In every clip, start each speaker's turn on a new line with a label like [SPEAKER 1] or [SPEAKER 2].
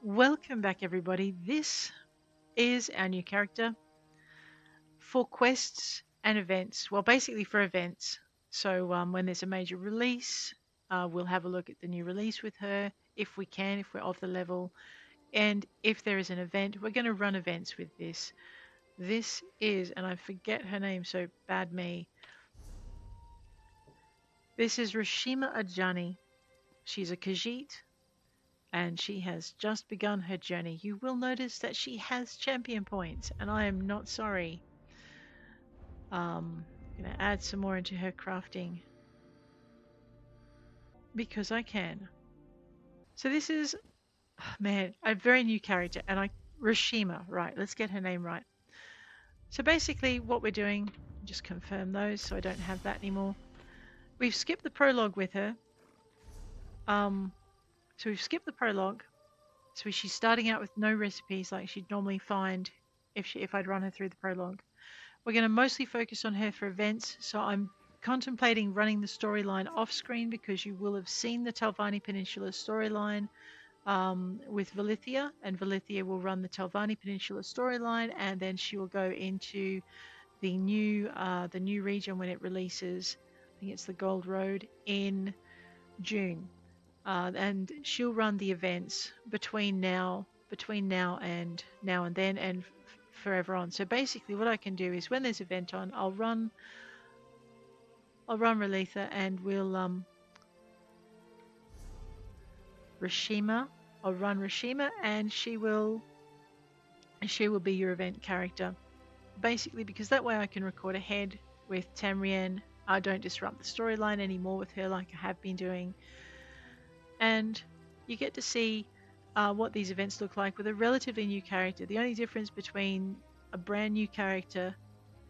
[SPEAKER 1] Welcome back, everybody. This is our new character for quests and events. Well, basically for events. So when there's a major release, we'll have a look at the new release with her if we can, if we're of the level. And if there is an event, we're going to run events with this. This is, and I forget her name, so bad me. This is Rhishima Ajani. She's a Khajiti, and she has just begun her journey. You will notice that she has champion points, and I am not sorry. Gonna add some more into her crafting because I can. So this is, man, a very new character, and Rhishima, right? Let's get her name right. So basically, what we're doing, just confirm those, so I don't have that anymore. We've skipped the prologue with her. So we've skipped the prologue. So she's starting out with no recipes like she'd normally find if I'd run her through the prologue. We're going to mostly focus on her for events, so I'm contemplating running the storyline off screen because you will have seen the Telvanni Peninsula storyline with Valithia, and Valithia will run the Telvanni Peninsula storyline, and then she will go into the new region when it releases. I think it's the Gold Road in June, and she'll run the events between now and then, and forever on. So basically, what I can do is when there's an event on, I'll run Relitha, and we'll Rhishima. I'll run Rhishima, and she will be your event character. Basically, because that way I can record ahead with Tamriel. I don't disrupt the storyline anymore with her like I have been doing, and you get to see what these events look like with a relatively new character. The only difference between a brand new character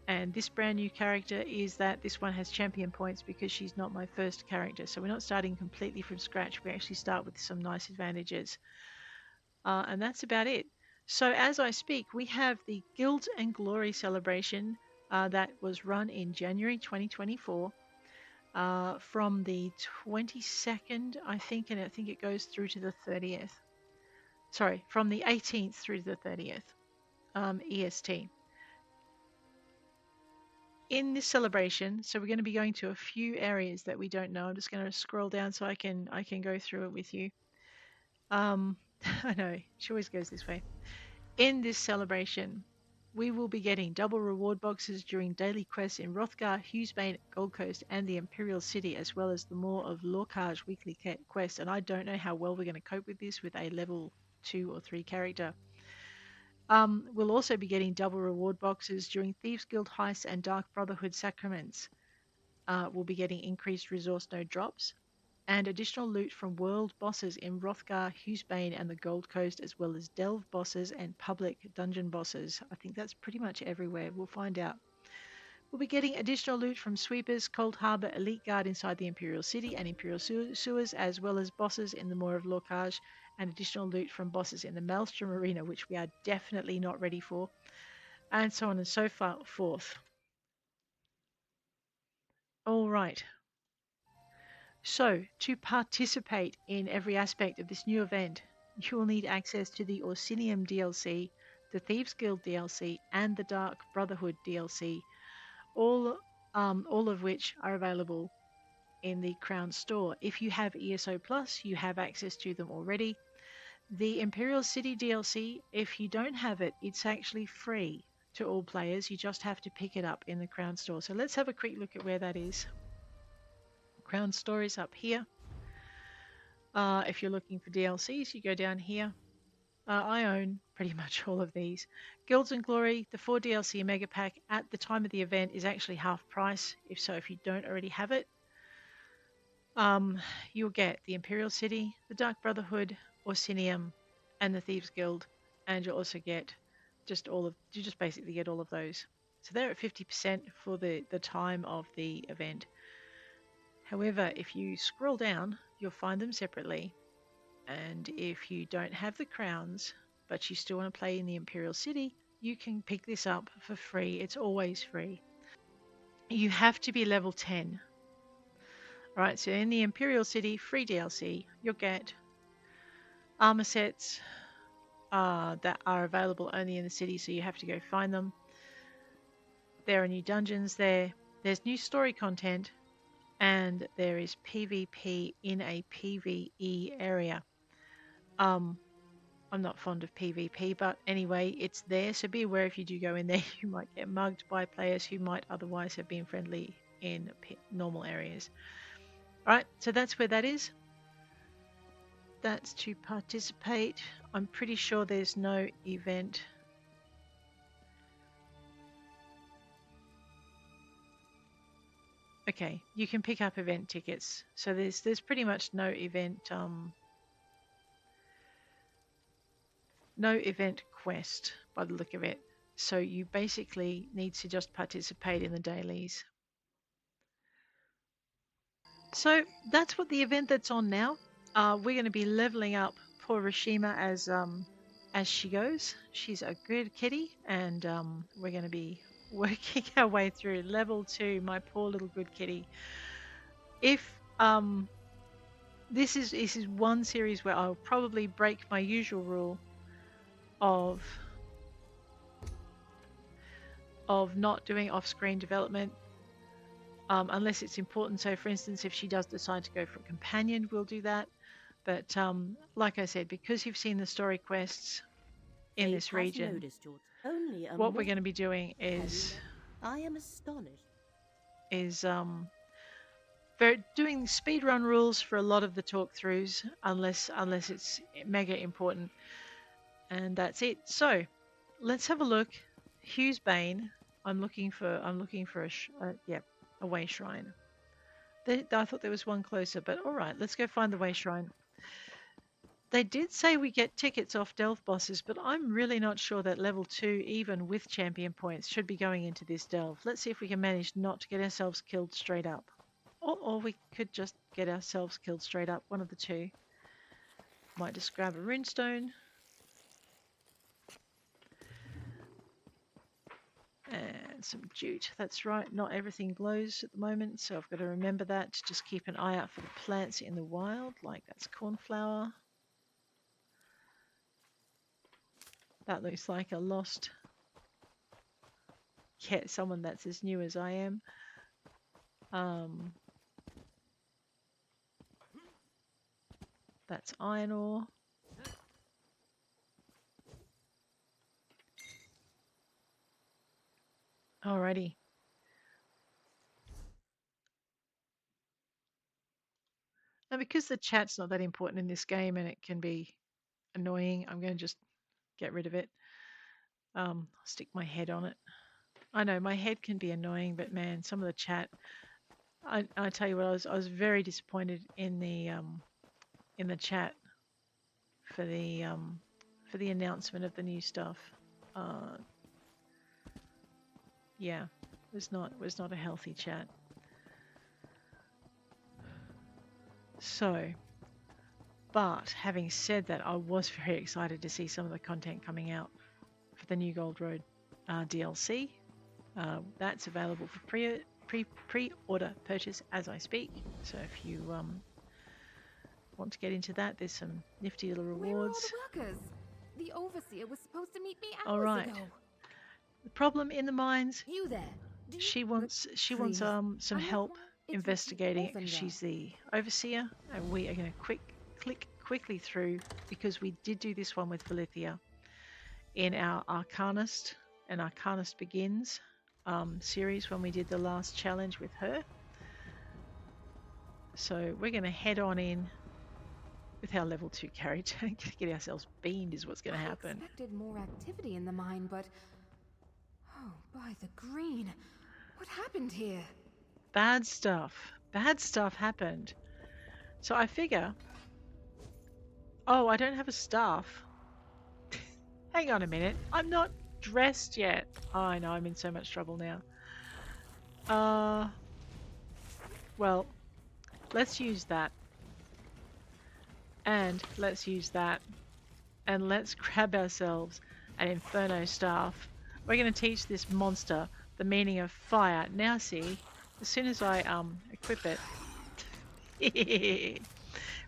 [SPEAKER 1] and this brand new character is that this one has champion points because she's not my first character. So we're not starting completely from scratch. We actually start with some nice advantages. And that's about it. So as I speak, we have the Guild and Glory celebration that was run in January 2024 from the 22nd, I think, and I think it goes through to the 30th. Sorry, from the 18th through to the 30th EST. In this celebration, so we're going to be going to a few areas that we don't know. I'm just going to scroll down so I can go through it with you. I know, she always goes this way. In this celebration, we will be getting double reward boxes during daily quests in Wrothgar, Hughesbane, Gold Coast, and the Imperial City, as well as the more of Lorebook weekly quest. And I don't know how well we're going to cope with this with a level 2 or 3 character. We'll also be getting double reward boxes during Thieves Guild heists and Dark Brotherhood sacraments. We'll be getting increased resource node drops and additional loot from world bosses in Wrothgar, Hughesbane, and the Gold Coast, as well as delve bosses and public dungeon bosses. I think that's pretty much everywhere. We'll find out. We'll be getting additional loot from Sweepers, Cold Harbour, Elite Guard inside the Imperial City and Imperial Sewers, as well as bosses in the Moor of Lorebook, and additional loot from bosses in the Maelstrom Arena, which we are definitely not ready for, and so on and so forth. All right. So, to participate in every aspect of this new event, you will need access to the Orsinium DLC, the Thieves Guild DLC, and the Dark Brotherhood DLC, all of which are available in the Crown Store. If you have ESO Plus, you have access to them already. The Imperial City DLC, if you don't have it, it's actually free to all players. You just have to pick it up in the Crown Store. So let's have a quick look at where that is. Crown Store is up here. If you're looking for DLCs, you go down here. I own pretty much all of these. Guilds and Glory, the 4 DLC Mega Pack at the time of the event is actually half price. If you don't already have it, you'll get the Imperial City, the Dark Brotherhood, Orsinium, and the Thieves Guild, and you'll also get you just basically get all of those. So they're at 50% for the time of the event. However, if you scroll down, you'll find them separately. And if you don't have the crowns, but you still want to play in the Imperial City, you can pick this up for free. It's always free. You have to be level 10. Alright, so in the Imperial City free DLC, you'll get armor sets, that are available only in the city, so you have to go find them. There are new dungeons there. There's new story content, and there is PvP in a PvE area. I'm not fond of PvP, but anyway, it's there. So be aware if you do go in there, you might get mugged by players who might otherwise have been friendly in normal areas. All right, so that's where that is. That's to participate. I'm pretty sure there's no event. Okay, you can pick up event tickets. So there's pretty much no event quest by the look of it. So you basically need to just participate in the dailies. So that's what the event that's on now. We're going to be leveling up poor Rhishima as she goes. She's a good kitty, and we're going to be working our way through level 2. My poor little good kitty. If this is one series where I'll probably break my usual rule of not doing off-screen development unless it's important. So for instance, if she does decide to go for a companion, we'll do that. But like I said, because you've seen the story quests in this region, what we're going to be doing is
[SPEAKER 2] I am astonished.
[SPEAKER 1] Doing speedrun rules for a lot of the talk-throughs, unless it's mega important, and that's it. So let's have a look. Hugh's Bane. I'm looking for a wayshrine. I thought there was one closer, but all right, let's go find the wayshrine. They did say we get tickets off delve bosses, but I'm really not sure that level 2, even with champion points, should be going into this delve. Let's see if we can manage not to get ourselves killed straight up. Or we could just get ourselves killed straight up, one of the two. Might just grab a runestone. And some jute. That's right, not everything glows at the moment, so I've got to remember that. Just keep an eye out for the plants in the wild, like that's cornflower. That looks like a lost... Yeah, someone that's as new as I am. That's iron ore. Alrighty. Now, because the chat's not that important in this game and it can be annoying, I'm going to just get rid of it. Stick my head on it. I know my head can be annoying, but man, some of the chat. I tell you what, I was very disappointed in the chat for the announcement of the new stuff. Yeah, it was not a healthy chat. So, but having said that, I was very excited to see some of the content coming out for the new Gold Road DLC. That's available for pre-order purchase as I speak. So if you want to get into that, there's some nifty little rewards.
[SPEAKER 3] Where are all the workers? The overseer was supposed to meet me hours
[SPEAKER 1] all right.
[SPEAKER 3] ago.
[SPEAKER 1] The problem in the mines.
[SPEAKER 3] You there?
[SPEAKER 1] She wants some help investigating it. She's the overseer, and we are going to click quickly through because we did do this one with Valithia in our Arcanist and Arcanist Begins series when we did the last challenge with her. So we're going to head on in with our level 2 character. Get ourselves beamed is what's going to happen.
[SPEAKER 3] I expected more activity in the mine, but oh, by the green, what happened here?
[SPEAKER 1] Bad stuff happened. So I figure, oh, I don't have a staff. Hang on a minute, I'm not dressed yet. Oh, I know, I'm in so much trouble now. Well, let's use that. And let's use that. And let's grab ourselves an Inferno staff. We're going to teach this monster the meaning of fire. Now see, as soon as I equip it,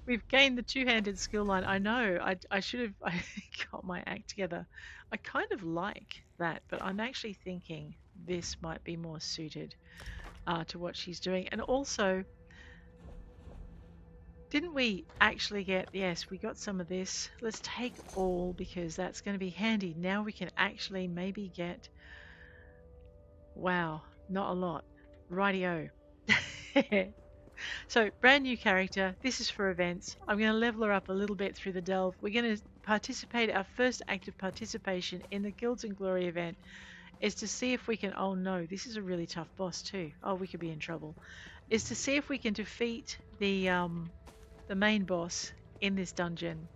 [SPEAKER 1] We've gained the two-handed skill line. I know. I should have I got my act together. I kind of like that, but I'm actually thinking this might be more suited to what she's doing. And also, didn't we actually get, yes, we got some of this. Let's take all because that's going to be handy. Now we can actually maybe get, wow, not a lot. Rightio. So, brand new character. This is for events. I'm going to level her up a little bit through the delve. We're going to participate. Our first active participation in the Guilds and Glory event is to see if we can. Oh no, this is a really tough boss too. Oh, we could be in trouble. Is to see if we can defeat the main boss in this dungeon,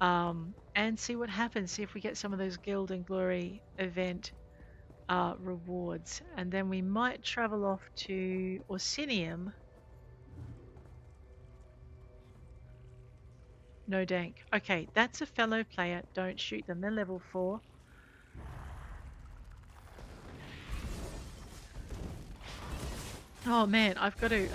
[SPEAKER 1] and see what happens. See if we get some of those Guild and Glory event rewards, and then we might travel off to Orsinium. No dank. Okay, that's a fellow player. Don't shoot them. They're level 4. Oh man, I've got to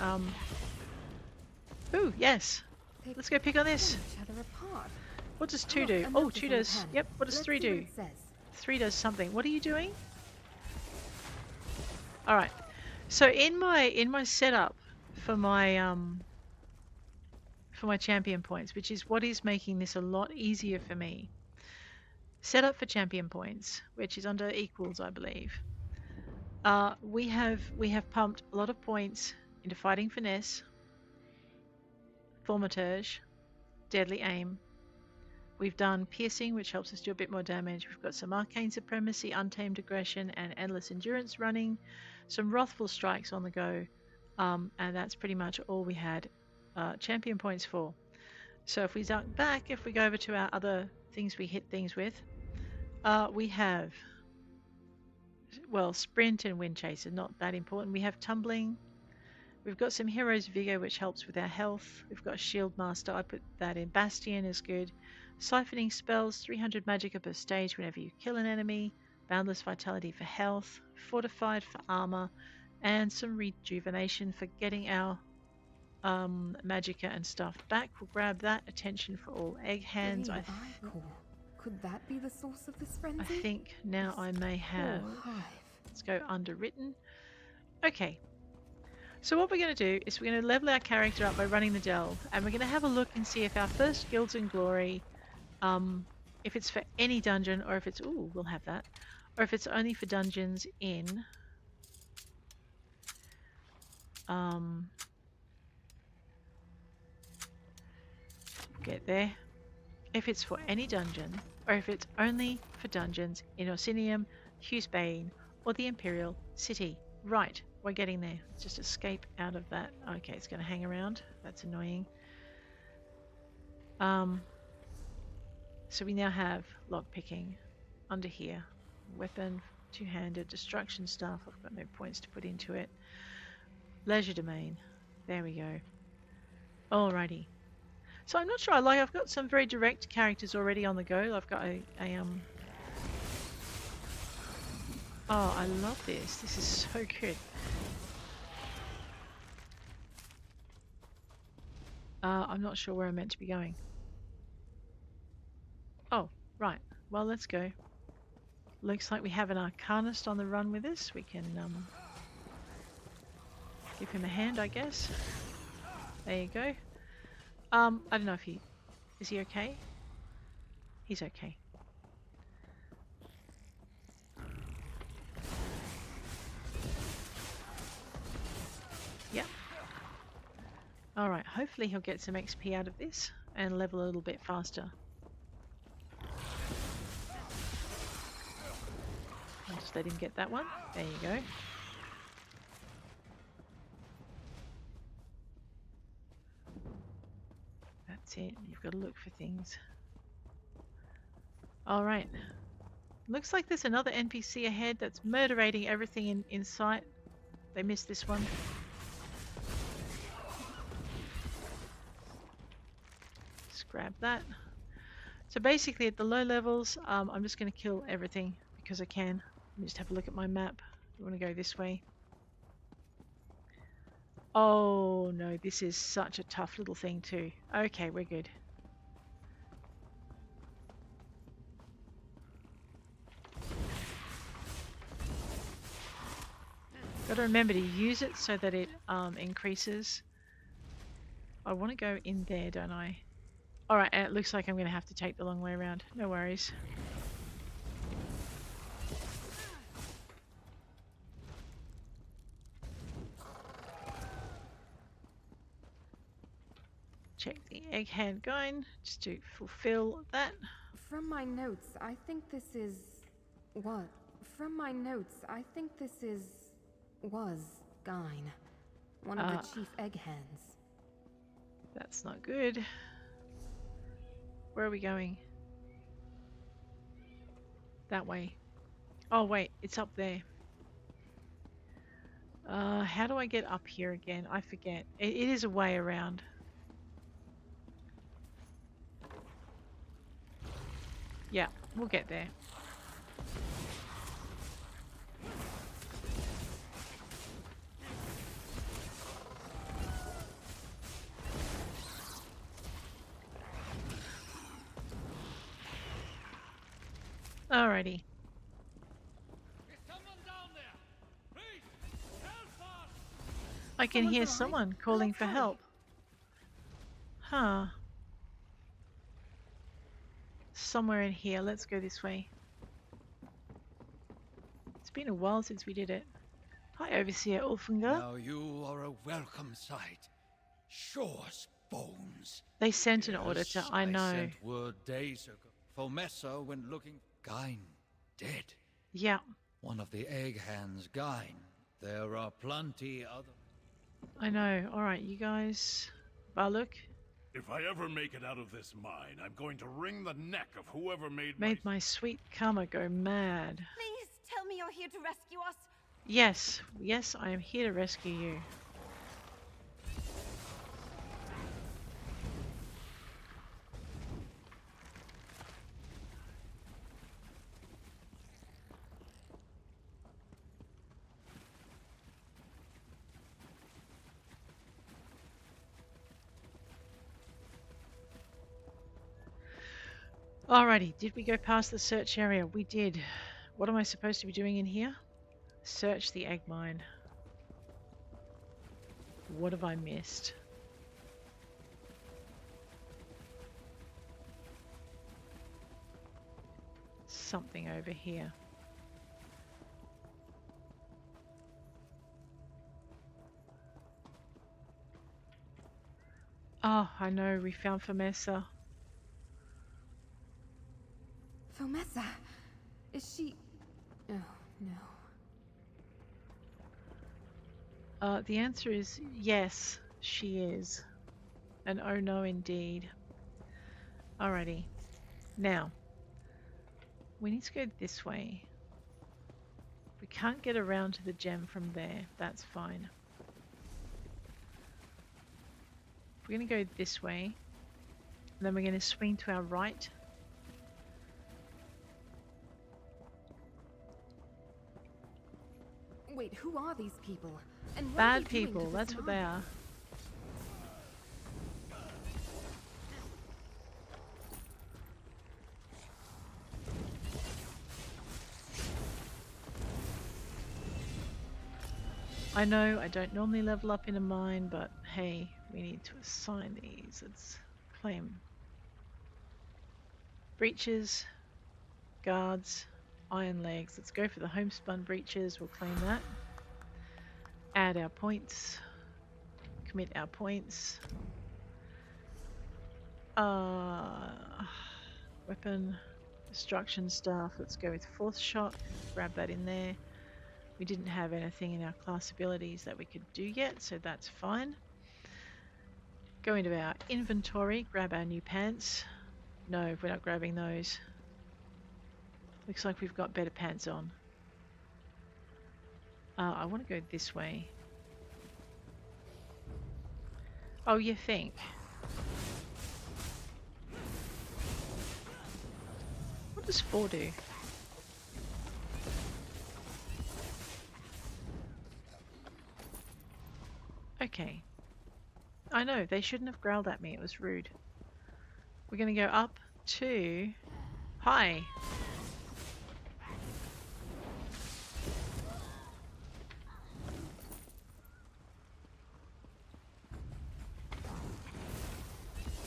[SPEAKER 1] Ooh, yes.
[SPEAKER 3] They
[SPEAKER 1] Let's go pick on
[SPEAKER 3] pull
[SPEAKER 1] this.
[SPEAKER 3] each other apart.
[SPEAKER 1] What does 2
[SPEAKER 3] Look,
[SPEAKER 1] do?
[SPEAKER 3] a
[SPEAKER 1] Oh,
[SPEAKER 3] notice
[SPEAKER 1] 2
[SPEAKER 3] on the
[SPEAKER 1] does.
[SPEAKER 3] panel.
[SPEAKER 1] Yep, what does
[SPEAKER 3] Let's
[SPEAKER 1] 3
[SPEAKER 3] see what
[SPEAKER 1] do?
[SPEAKER 3] it says.
[SPEAKER 1] 3 does something. What are you doing? All right. So in my setup for my champion points, which is what is making this a lot easier for me. Setup for champion points, which is under equals, I believe. We have pumped a lot of points into fighting finesse, thaumaturge, deadly aim. We've done piercing, which helps us do a bit more damage. We've got some arcane supremacy, untamed aggression, and endless endurance running. Some wrathful strikes on the go, and that's pretty much all we had champion points for. So if we duck back, if we go over to our other things we hit things with, we have, well, sprint and wind chaser, not that important. We have tumbling. We've got some hero's vigor, which helps with our health. We've got shield master. I put that in. Bastion is good. Siphoning spells, 300 magicka per stage whenever you kill an enemy. Boundless vitality for health. Fortified for armor. And some rejuvenation for getting our magicka and stuff back. We'll grab that. Attention for all egg hands.
[SPEAKER 3] Green eye core. Could that be the source of this frenzy?
[SPEAKER 1] I think now I may have. Let's go underwritten. Okay. So what we're going to do is we're going to level our character up by running the delve, and we're going to have a look and see if our first Guilds and Glory, if it's for any dungeon, or if it's, ooh, we'll have that, or if it's only for dungeons in get there. If it's for any dungeon, or if it's only for dungeons in Orsinium, Hughesbane, or the Imperial City. Right, we're getting there. Let's just escape out of that. Okay, it's going to hang around. That's annoying. So we now have lockpicking under here. Weapon, two-handed, destruction stuff. I've got no points to put into it. Leisure domain. There we go. Alrighty. So I'm not sure. I've got some very direct characters already on the go. I've got a oh, I love this. This is so good. I'm not sure where I'm meant to be going. Oh, right. Well, let's go. Looks like we have an Arcanist on the run with us. We can give him a hand, I guess. There you go. I don't know if is he okay? He's okay. Yeah. Alright, hopefully he'll get some XP out of this and level a little bit faster. I'll just let him get that one. There you go. That's it. You've got to look for things. Alright. Looks like there's another NPC ahead that's murderating everything in sight. They missed this one. Just grab that. So basically at the low levels, I'm just going to kill everything because I can. Let me just have a look at my map. I want to go this way. Oh no, this is such a tough little thing too. Okay, we're good. Got to remember to use it so that it increases. I want to go in there, don't I? Alright, and it looks like I'm going to have to take the long way around. No worries. Check the egghead going, just to fulfill that.
[SPEAKER 3] From my notes, I think this is... What? From my notes, I think this is... was Gyne. One of the chief egg hens.
[SPEAKER 1] That's not good. Where are we going? That way. Oh wait, it's up there. How do I get up here again? I forget. It is a way around. Yeah, we'll get there. Alrighty. I can hear someone calling for help. Huh. Somewhere in here. Let's go this way. It's been a while since we did it. Hi, Overseer Ulfungar.
[SPEAKER 2] Now you are a welcome sight. Sure bones.
[SPEAKER 1] They sent an order to... I know.
[SPEAKER 2] I sent word days ago. Fomessa went looking. Gyne dead.
[SPEAKER 1] Yeah.
[SPEAKER 2] One of the egg hands, Gyne. There are plenty other...
[SPEAKER 1] I know. Alright, you guys. Baluk.
[SPEAKER 4] If I ever make it out of this mine, I'm going to wring the neck of whoever made
[SPEAKER 1] my sweet karma go mad.
[SPEAKER 5] Please tell me you're here to rescue us.
[SPEAKER 1] Yes. Yes, I am here to rescue you. Alrighty, did we go past the search area? We did. What am I supposed to be doing in here? Search the egg mine. What have I missed? Something over here. Oh, I know, we found Fomessa.
[SPEAKER 3] Fomessa? Is she... Oh, no.
[SPEAKER 1] The answer is yes, she is. And oh no indeed. Alrighty. Now, we need to go this way. We can't get around to the gem from there. That's fine. We're going to go this way. And then we're going to swing to our right.
[SPEAKER 3] Wait, who are these people? And what
[SPEAKER 1] Bad
[SPEAKER 3] are they doing
[SPEAKER 1] people,
[SPEAKER 3] to
[SPEAKER 1] that's
[SPEAKER 3] this
[SPEAKER 1] what they
[SPEAKER 3] mine?
[SPEAKER 1] are. I know I don't normally level up in a mine, but hey, we need to assign these. Let's claim breaches, guards, iron legs. Let's go for the homespun breaches. We'll claim that. Add our points. Commit our points. Weapon, destruction staff. Let's go with fourth shot. Grab that in there. We didn't have anything in our class abilities that we could do yet, so that's fine. Go into our inventory, grab our new pants. No, we're not grabbing those. Looks like we've got better pants on. I want to go this way. Oh, you think? What does 4 do? Okay. I know, they shouldn't have growled at me. It was rude. We're going to go up to... Hi.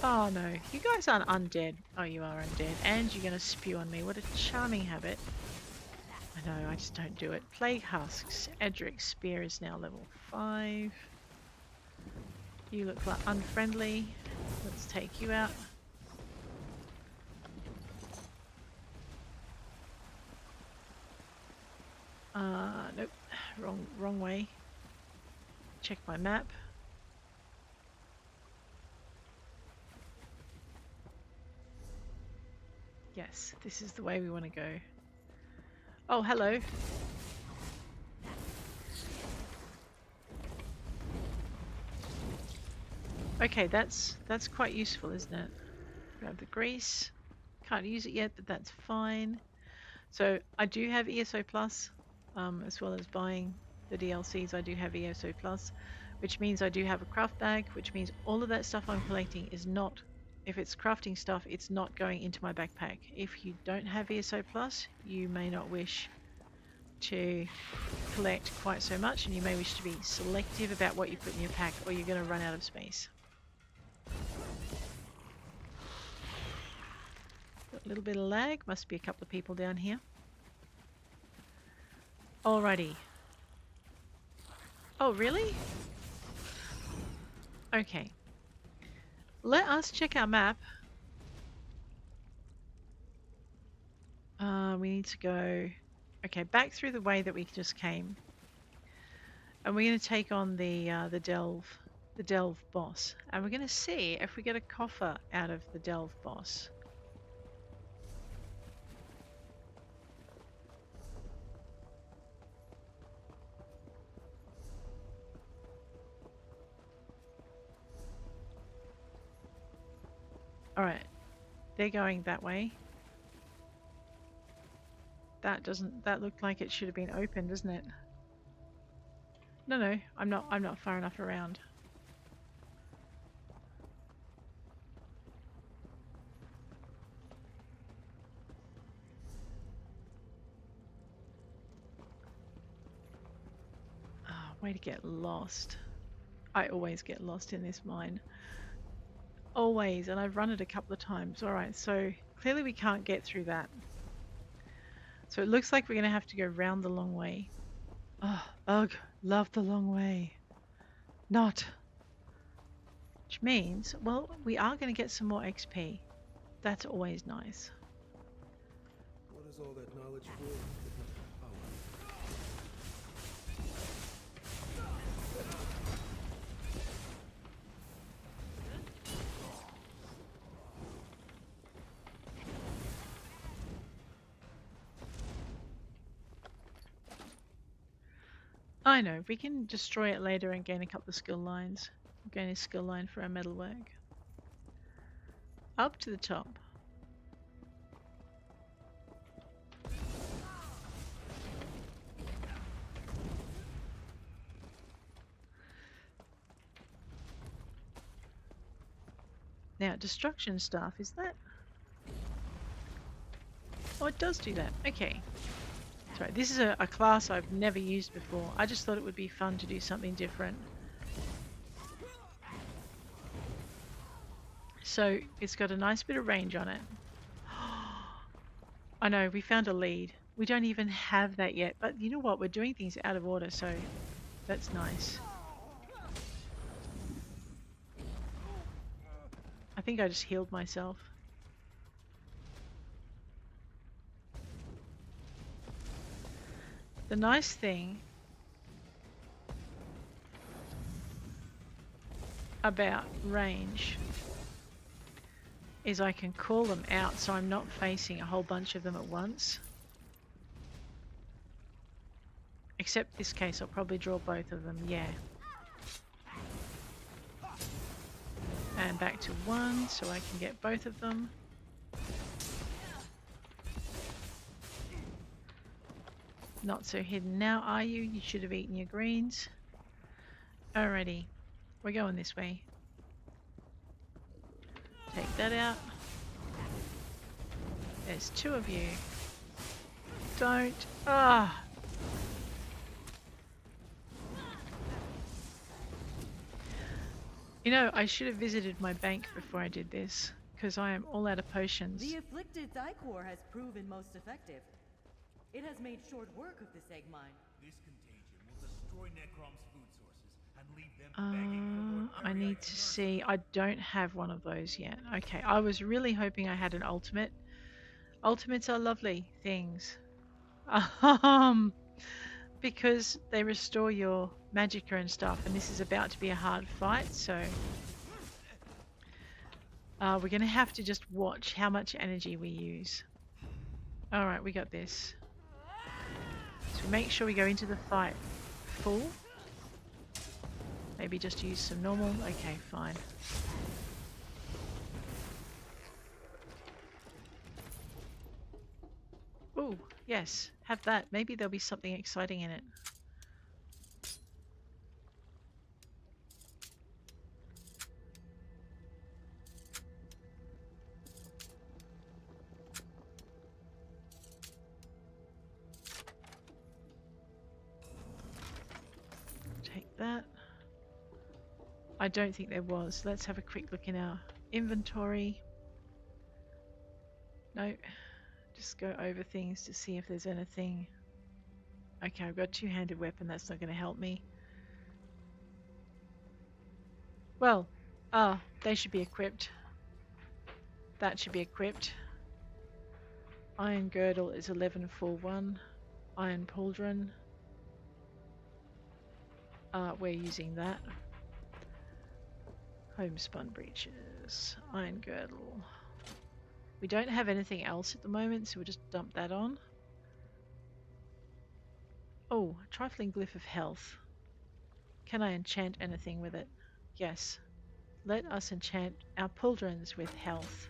[SPEAKER 1] Oh no, you guys aren't undead. Oh, you are undead. And you're going to spew on me. What a charming habit. I know, I just don't do it. Plague Husks. Edric's spear is now level 5. You look like unfriendly. Let's take you out. Nope. Wrong way. Check my map. Yes, this is the way we want to go. Oh, hello. Okay, that's quite useful, isn't it? Grab the grease. Can't use it yet, but that's fine. So I do have ESO Plus, as well as buying the DLCs. I do have ESO Plus, which means I do have a craft bag, which means all of that stuff I'm collecting is not, if it's crafting stuff, it's not going into my backpack. If you don't have ESO Plus, you may not wish to collect quite so much, and you may wish to be selective about what you put in your pack, or you're going to run out of space. A little bit of lag, must be a couple of people down here. Alrighty. Oh, really? Okay. Let us check our map. We need to go... Okay, back through the way that we just came. And we're going to take on the Delve boss. And we're going to see if we get a coffer out of the Delve boss. Alright, they're going that way. That looked like it should have been open, doesn't it? No, I'm not far enough around. Way to get lost. I always get lost in this mine. Always, and I've run it a couple of times. Alright, so clearly we can't get through that. So it looks like we're going to have to go round the long way. Oh, ugh, love the long way. Not. Which means, well, we are going to get some more XP. That's always nice.
[SPEAKER 6] What is all that knowledge for?
[SPEAKER 1] I know, we can destroy it later and gain a couple of skill lines. Gain a skill line for our metalwork. Up to the top. Now, destruction staff, is that? Oh, it does do that. Okay. Sorry, this is a class I've never used before. I just thought it would be fun to do something different. So, it's got a nice bit of range on it. I know, we found a lead. We don't even have that yet, but you know what? We're doing things out of order, so that's nice. I think I just healed myself. The nice thing about range is I can call them out so I'm not facing a whole bunch of them at once. Except this case I'll probably draw both of them, yeah. And back to 1 so I can get both of them. Not so hidden now, are you? You should have eaten your greens. Alrighty, we're going this way. Take that out. There's 2 of you. Don't. Ah! You know, I should have visited my bank before I did this, because I am all out of potions.
[SPEAKER 7] The afflicted Dicor has proven most effective. It has made short work of this egg mine.
[SPEAKER 8] This contagion will destroy Necrom's food sources and leave them begging for
[SPEAKER 1] I need to see. I don't have one of those yet. Okay, I was really hoping I had an ultimate. Ultimates are lovely things. Because they restore your magicka and stuff, and this is about to be a hard fight, so we're going to have to just watch how much energy we use. Alright, we got this. So make sure we go into the fight full. Maybe just use some normal. Okay, fine. Ooh, yes, have that. Maybe there'll be something exciting in it. Take that. I don't think there was. Let's have a quick look in our inventory. No. Just go over things to see if there's anything. Okay, I've got a 2-handed weapon. That's not going to help me. Well, they should be equipped. That should be equipped. Iron girdle is 11 for 1. Iron pauldron. We're using that. Homespun breeches. Iron girdle. We don't have anything else at the moment, so we'll just dump that on. Oh, trifling glyph of health. Can I enchant anything with it? Yes. Let us enchant our pauldrons with health.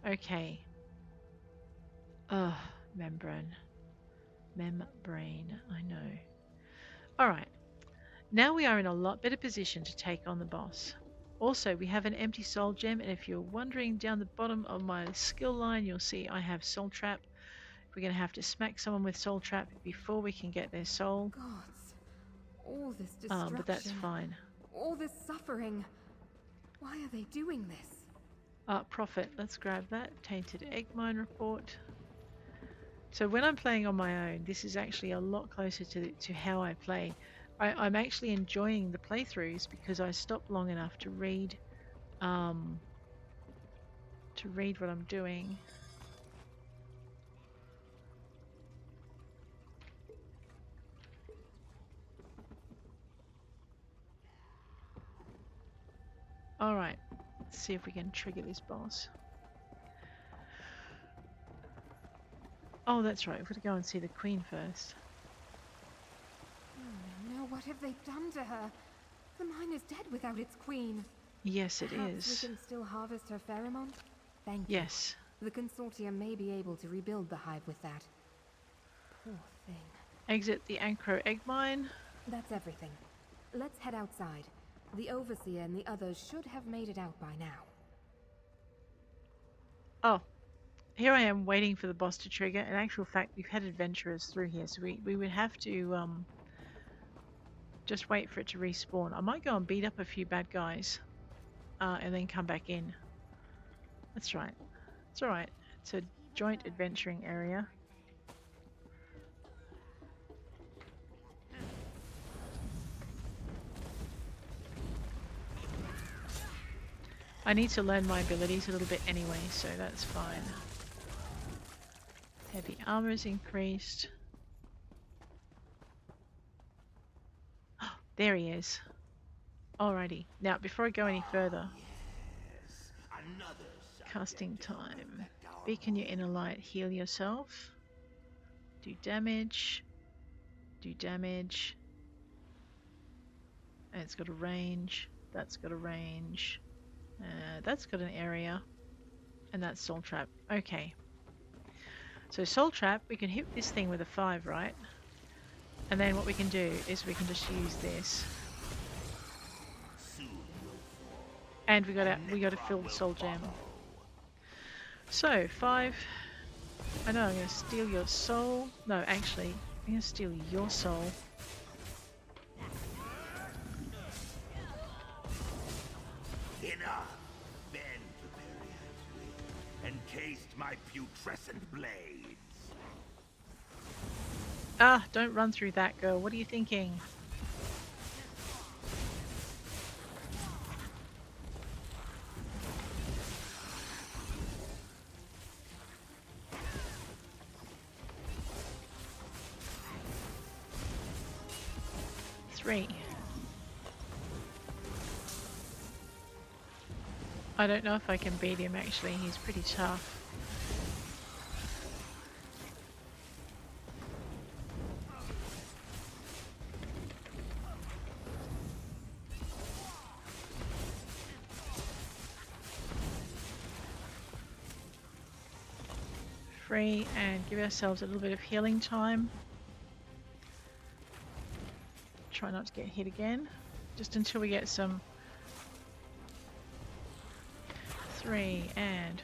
[SPEAKER 1] Okay. Membrane. Membrane, I know. Alright. Now we are in a lot better position to take on the boss. Also, we have an empty soul gem, and if you're wondering, down the bottom of my skill line, you'll see I have soul trap. We're going to have to smack someone with soul trap before we can get their soul.
[SPEAKER 3] Gods, all this destruction.
[SPEAKER 1] But that's fine.
[SPEAKER 3] All this suffering. Why are they doing this?
[SPEAKER 1] Profit. Let's grab that. Tainted egg mine report. So when I'm playing on my own, this is actually a lot closer to how I play. I'm actually enjoying the playthroughs because I stop long enough to read what I'm doing. Alright, let's see if we can trigger this boss. Oh, that's right, we've got to go and see the Queen first.
[SPEAKER 3] No, what have they done to her? The mine is dead without its queen.
[SPEAKER 1] Yes, it
[SPEAKER 3] Perhaps
[SPEAKER 1] is.
[SPEAKER 3] we can still harvest her pheromone? Thank you.
[SPEAKER 1] Yes.
[SPEAKER 3] The consortium may be able to rebuild the hive with that. Poor thing.
[SPEAKER 1] Exit the Anchre egg mine.
[SPEAKER 3] That's everything. Let's head outside. The Overseer and the others should have made it out by now.
[SPEAKER 1] Oh, here I am waiting for the boss to trigger. In actual fact, we've had adventurers through here, so we would have to just wait for it to respawn. I might go and beat up a few bad guys and then come back in. That's right. It's alright. It's a joint adventuring area. I need to learn my abilities a little bit anyway, so that's fine. Heavy armor is increased. Oh, there he is. Alrighty. Now, before I go any further, casting time. Beacon your inner light. Heal yourself. Do damage. Do damage. And it's got a range. That's got a range. That's got an area. And that's soul trap. Okay. So soul trap, we can hit this thing with a 5, right? And then what we can do is we can just use this. And we got to fill the soul gem. So 5. I know I'm going to steal your soul. No, actually, I'm going to steal your soul.
[SPEAKER 9] Enough! Bend the encased my putrescent blades.
[SPEAKER 1] Ah, don't run through that, girl. What are you thinking? I don't know if I can beat him actually, he's pretty tough. Free and give ourselves a little bit of healing time. Try not to get hit again, just until we get some 3 and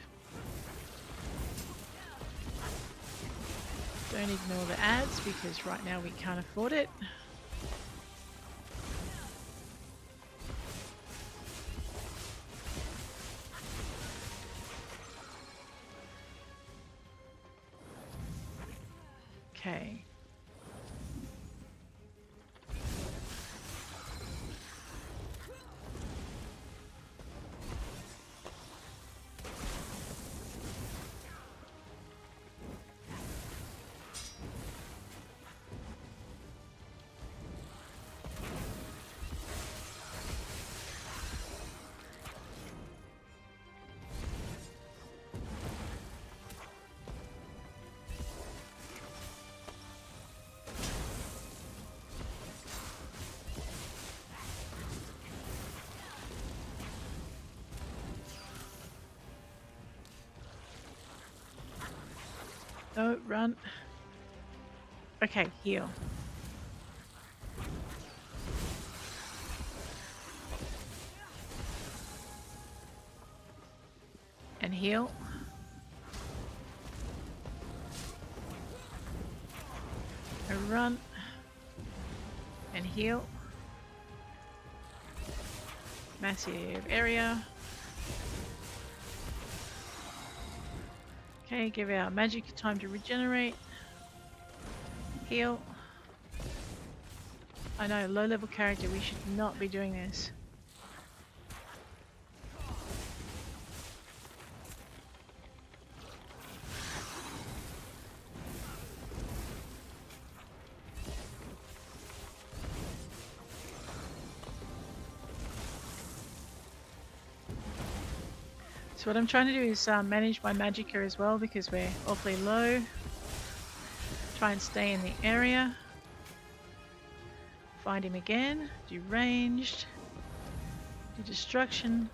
[SPEAKER 1] don't ignore the ads because right now we can't afford it. Okay. Oh, run. Okay, heal. And heal. And run. And heal. Massive area. Okay, give our magic time to regenerate. Heal. I know, low level character, we should not be doing this. So what I'm trying to do is manage my magicka as well because we're awfully low. Try and stay in the area. Find him again. Do ranged. Do destruction.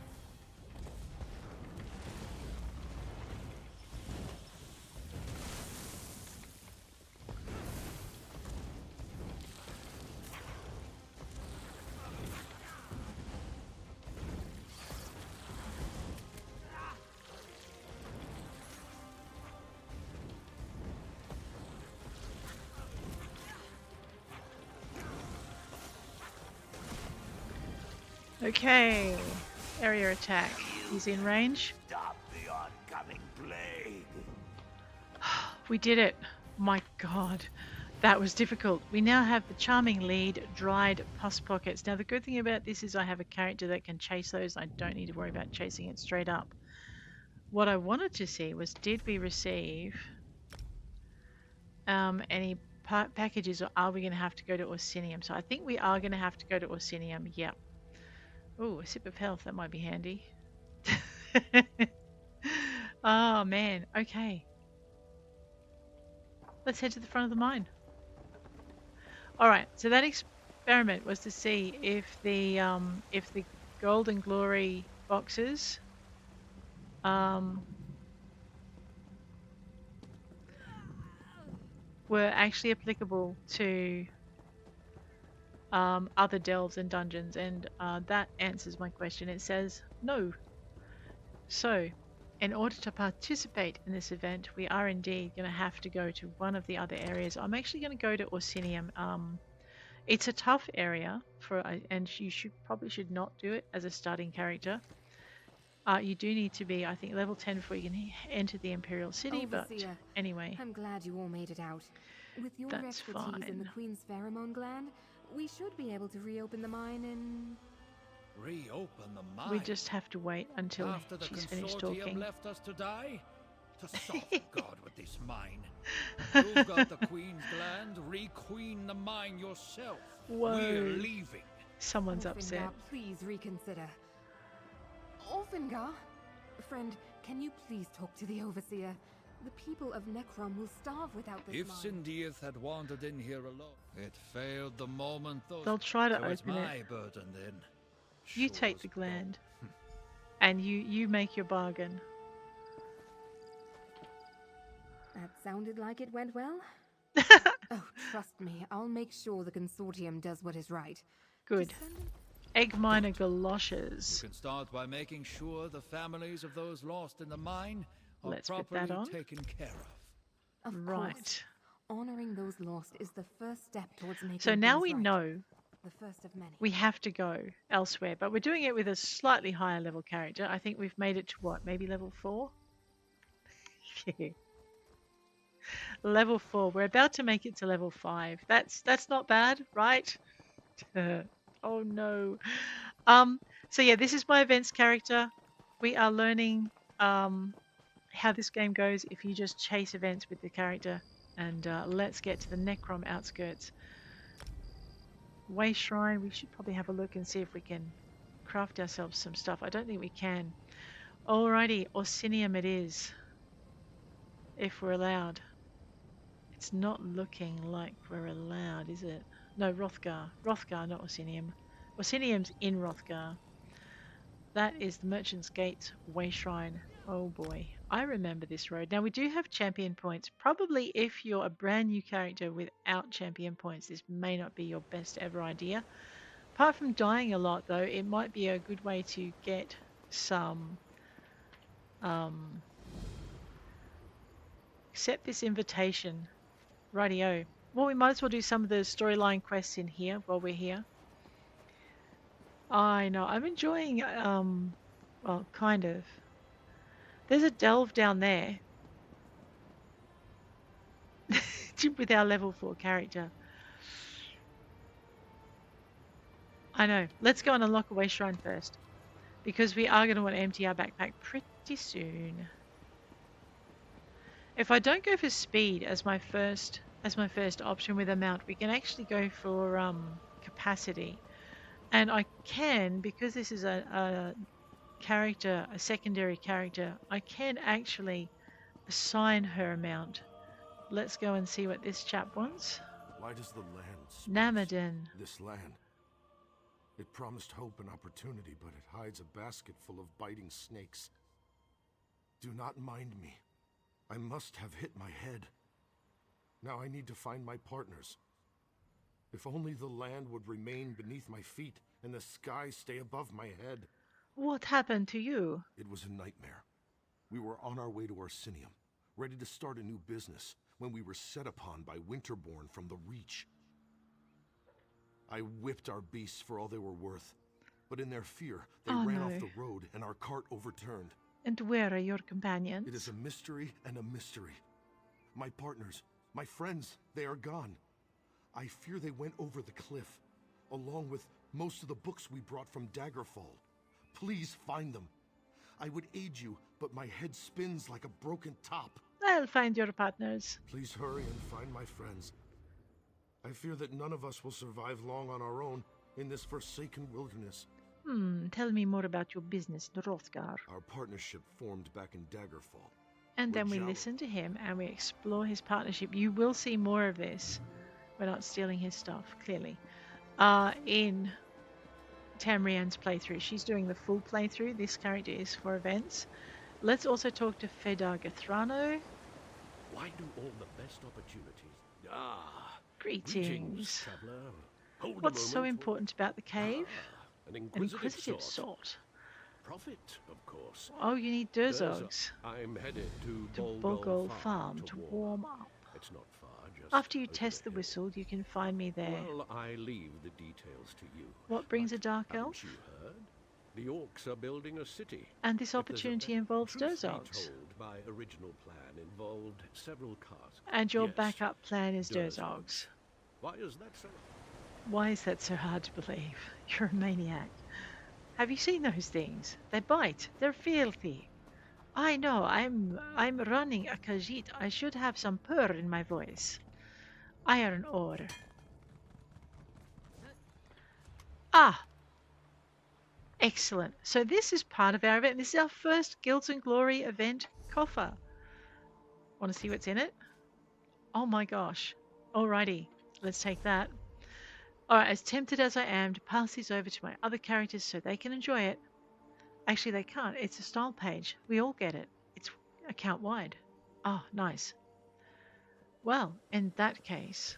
[SPEAKER 1] Okay, area attack. He's in range.
[SPEAKER 9] Stop the oncoming plague.
[SPEAKER 1] We did it. My god, that was difficult. We now have the charming lead, dried pus pockets. Now the good thing about this is I have a character that can chase those. I don't need to worry about chasing it straight up. What I wanted to see was did we receive any packages or are we going to have to go to Orsinium? So I think we are going to have to go to Orsinium. Yep. Oh, a sip of health, that might be handy. Oh man, okay. Let's head to the front of the mine. Alright, so that experiment was to see if the Golden Glory boxes were actually applicable to other delves and dungeons, and that answers my question. It says no. So, in order to participate in this event, we are indeed going to have to go to one of the other areas. I'm actually going to go to Orsinium. It's a tough area and you probably should not do it as a starting character. You do need to be, I think, level 10 before you can enter the Imperial City,
[SPEAKER 3] Overseer,
[SPEAKER 1] but anyway,
[SPEAKER 3] I'm glad you all made it out. With your
[SPEAKER 1] that's
[SPEAKER 3] expertise in the
[SPEAKER 1] fine.
[SPEAKER 3] Queen's pheromone gland, we should be able to reopen the mine in...
[SPEAKER 2] Reopen the mine.
[SPEAKER 1] We just have to wait until
[SPEAKER 2] After the
[SPEAKER 1] she's finished
[SPEAKER 2] consortium
[SPEAKER 1] talking.
[SPEAKER 2] left us to die? To solve God with this mine. You've got the Queen's gland. Re-queen the mine yourself.
[SPEAKER 1] Whoa.
[SPEAKER 2] We're leaving.
[SPEAKER 1] Someone's
[SPEAKER 3] Orfingar,
[SPEAKER 1] upset.
[SPEAKER 3] please reconsider. Orfingar? Friend, can you please talk to the Overseer? The people of Necrom will starve without this
[SPEAKER 2] If
[SPEAKER 3] mine.
[SPEAKER 2] Sindieth had wandered in here alone, it failed the moment those...
[SPEAKER 1] They'll try to
[SPEAKER 2] so it's
[SPEAKER 1] open
[SPEAKER 2] my
[SPEAKER 1] it.
[SPEAKER 2] burden then.
[SPEAKER 1] You
[SPEAKER 2] Sure
[SPEAKER 1] take
[SPEAKER 2] as
[SPEAKER 1] the gland.
[SPEAKER 2] gold.
[SPEAKER 1] And you make your bargain.
[SPEAKER 3] That sounded like it went well. Oh, trust me, I'll make sure the consortium does what is right.
[SPEAKER 1] Good.
[SPEAKER 3] Just send an-
[SPEAKER 1] Egg miner
[SPEAKER 2] You
[SPEAKER 1] galoshes.
[SPEAKER 2] can start by making sure the families of those lost in the mine are
[SPEAKER 1] Let's put
[SPEAKER 2] properly
[SPEAKER 1] that on.
[SPEAKER 2] taken care of.
[SPEAKER 3] Of
[SPEAKER 1] Right.
[SPEAKER 3] course. Honoring those lost is the first step towards making
[SPEAKER 1] So now
[SPEAKER 3] things
[SPEAKER 1] we
[SPEAKER 3] right.
[SPEAKER 1] know
[SPEAKER 3] The first of many.
[SPEAKER 1] we have to go elsewhere, but we're doing it with a slightly higher level character. I think we've made it to what? Maybe level 4? Level 4. We're about to make it to level 5. That's not bad, right? Oh no. So yeah, this is my events character. We are learning how this game goes if you just chase events with the character. And let's get to the Necrom outskirts. Wayshrine, we should probably have a look and see if we can craft ourselves some stuff. I don't think we can. Alrighty, Orsinium it is. If we're allowed. It's not looking like we're allowed, is it? No, Wrothgar. Wrothgar, not Orsinium. Orsinium's in Wrothgar. That is the Merchant's Gate Wayshrine. Oh boy, I remember this road. Now we do have champion points. Probably if you're a brand new character without champion points, this may not be your best ever idea. Apart from dying a lot though, it might be a good way to get some... accept this invitation. Rightio. Well, we might as well do some of the storyline quests in here while we're here. I know, I'm enjoying, well, kind of. There's a delve down there. With our level 4 character. I know. Let's go and unlock a wayshrine first. Because we are going to want to empty our backpack pretty soon. If I don't go for speed as my first option with a mount, we can actually go for capacity. And I can, because this is a character, a secondary character, I can actually assign her a mount. Let's go and see what this chap wants.
[SPEAKER 4] Why does the land speak?
[SPEAKER 1] Namadin.
[SPEAKER 4] This land. It promised hope and opportunity, but it hides a basket full of biting snakes. Do not mind me. I must have hit my head. Now I need to find my partners. If only the land would remain beneath my feet and the sky stay above my head.
[SPEAKER 1] What happened to you?
[SPEAKER 4] It was a nightmare. We were on our way to Orsinium, ready to start a new business, when we were set upon by Winterborn from the Reach. I whipped our beasts for all they were worth, but in their fear, they ran off the road and our cart overturned.
[SPEAKER 1] And where are your companions?
[SPEAKER 4] It is a mystery and a mystery. My partners, my friends, they are gone. I fear they went over the cliff, along with most of the books we brought from Daggerfall. Please find them. I would aid you, but my head spins like a broken top.
[SPEAKER 1] I'll find your partners.
[SPEAKER 4] Please hurry and find my friends. I fear that none of us will survive long on our own in this forsaken wilderness.
[SPEAKER 1] Tell me more about your business, Wrothgar.
[SPEAKER 4] Our partnership formed back in Daggerfall.
[SPEAKER 1] And then
[SPEAKER 4] We're
[SPEAKER 1] we
[SPEAKER 4] jealous.
[SPEAKER 1] listen to him and we explore his partnership. You will see more of this. We're not stealing his stuff, clearly. In Tamriel's playthrough. She's doing the full playthrough. This character is for events. Let's also talk to Fedar Gathrano.
[SPEAKER 9] Why do all the best opportunities?
[SPEAKER 1] Greetings.
[SPEAKER 9] traveler.
[SPEAKER 4] Hold a
[SPEAKER 1] What's so
[SPEAKER 4] moment.
[SPEAKER 1] important about the cave?
[SPEAKER 4] An
[SPEAKER 1] An
[SPEAKER 4] inquisitive,
[SPEAKER 1] inquisitive
[SPEAKER 4] sort.
[SPEAKER 1] sort.
[SPEAKER 4] Profit, of course.
[SPEAKER 1] Oh, you need
[SPEAKER 4] Durzog.
[SPEAKER 1] Durzogs
[SPEAKER 4] I'm headed to
[SPEAKER 1] to
[SPEAKER 4] Bolgol
[SPEAKER 1] Bolgol
[SPEAKER 4] Farm
[SPEAKER 1] Farm to
[SPEAKER 4] to
[SPEAKER 1] warm up.
[SPEAKER 4] It's not far, just
[SPEAKER 1] After you
[SPEAKER 4] over
[SPEAKER 1] test the
[SPEAKER 4] hill.
[SPEAKER 1] whistle, you can find me there.
[SPEAKER 4] Well, I leave the details to you.
[SPEAKER 1] What brings
[SPEAKER 4] But
[SPEAKER 1] a dark
[SPEAKER 4] haven't
[SPEAKER 1] elf?
[SPEAKER 4] you heard? The orcs are building a city.
[SPEAKER 1] And this
[SPEAKER 4] If there's a
[SPEAKER 1] opportunity involves
[SPEAKER 4] truth be
[SPEAKER 1] Durzogs.
[SPEAKER 4] told, my original plan involved several casks.
[SPEAKER 1] And your
[SPEAKER 4] Yes,
[SPEAKER 1] backup plan is
[SPEAKER 4] Durzogs.
[SPEAKER 1] Durzogs.
[SPEAKER 4] Why is that so?
[SPEAKER 1] Why is that so hard to believe? You're a maniac. Have you seen those things? They bite. They're filthy. I know. I'm running a Khajit. I should have some purr in my voice. Iron ore. Ah, excellent. So this is part of our event. This is our first Guilds and Glory event coffer. Want to see what's in it? Oh my gosh. Alrighty, let's take that. Alright, as tempted as I am to pass these over to my other characters so they can enjoy it. Actually, they can't. It's a style page. We all get it. It's account wide. Oh, nice. Well, in that case,